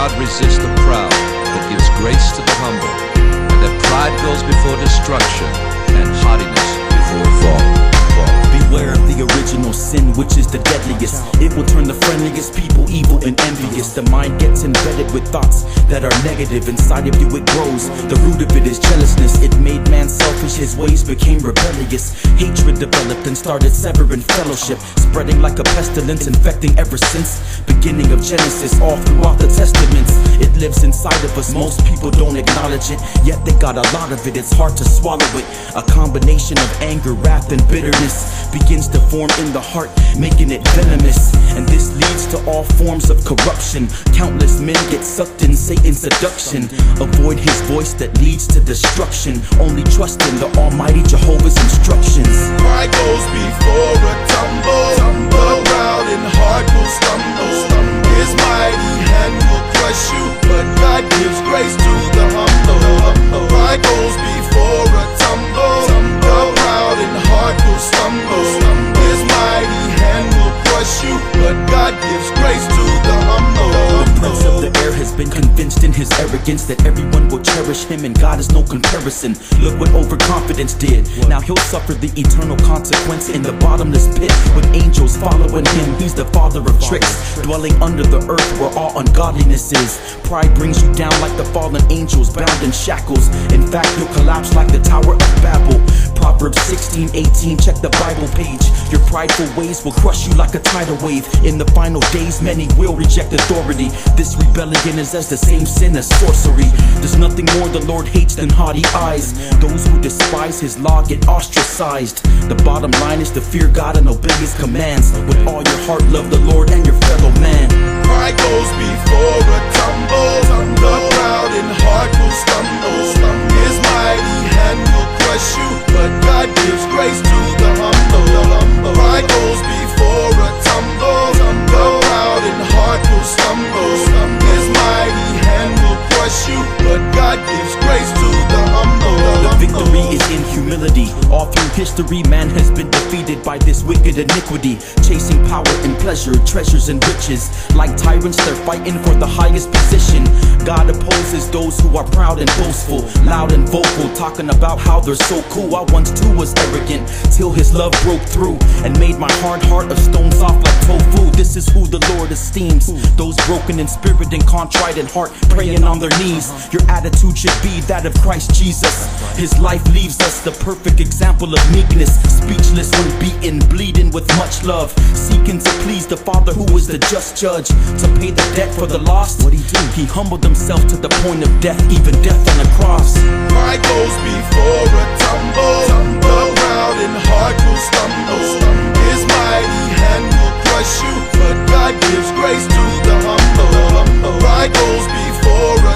God resists the proud, but gives grace to the humble, and that pride goes before destruction, and haughtiness before a fall. Beware of the original sin, which is the deadliest. It will turn the friendliest people evil and envious. The mind gets embedded with thoughts that are negative. Inside of you it grows. The root of it is jealousness. It made man selfish. His ways became rebellious. Hatred developed and started severing fellowship, spreading like a pestilence, infecting ever since beginning of Genesis, all throughout the Testaments. It lives inside of us. Most people don't acknowledge it, yet they got a lot of it. It's hard to swallow it. A combination of anger, wrath, and bitterness begins to form in the heart, making it venomous. And this leads to all forms of corruption. Countless men get sucked in Satan's seduction. Avoid his voice that leads to destruction. Only trust in the Almighty Jehovah's instructions. Pride goes before a tumble. The proud in heart will stumble. His mighty hand will crush you, but God gives grace to the humble. Pride goes before a tumble. The proud in heart will stumble. His mighty hand will crush you, but God gives grace to the humble. The prince of the air has been convinced in his arrogance that everyone will cherish him, and God is no comparison. Look what overconfidence did. Now he'll suffer the eternal consequence in the bottomless pit with angels following him. He's the father of tricks, dwelling under the earth where all ungodliness is. Pride brings you down like the fallen angels bound in shackles. In fact, you'll collapse like the Tower of Babel. Proverbs 16:18, check the Bible page. Your prideful ways will crush you like a tidal wave. In the final days, many will reject authority. This rebellion is as the same sin as sorcery. There's nothing more the Lord hates than haughty eyes. Those who despise his law get ostracized. The bottom line is to fear God and obey his commands. With all your heart, love the Lord and your fellow man. Pride goes before a tumble. The proud in heart will stumble. His mighty hand will crush you, but God gives grace to the humble. Pride goes before a tumble. The proud in heart will stumble. His mighty hand will crush you, but God gives grace to the humble. The victory is in humility. All through history, man has been defeated by this wicked iniquity, chasing power and pleasure, treasures and riches. Like tyrants, they're fighting for the highest position. God opposes those who are proud and boastful, loud and vocal, talking about how they're so cool. I once too was arrogant, till his love broke through and made my hard heart of stone soft like tofu. This is who the Lord esteems, those broken in spirit and contrite in heart, praying on their knees. Your attitude should be that of Christ Jesus. His life leaves us the perfect example of meekness, speechless when beaten, bleeding with much love, seeking to please the Father who is the just judge. To pay the debt for the lost, what'd he do? He humbled himself to the point of death, even death on the cross. Pride goes before a tumble. The proud in heart will stumble. His mighty hand will crush you, but God gives grace to the humble. Pride goes before a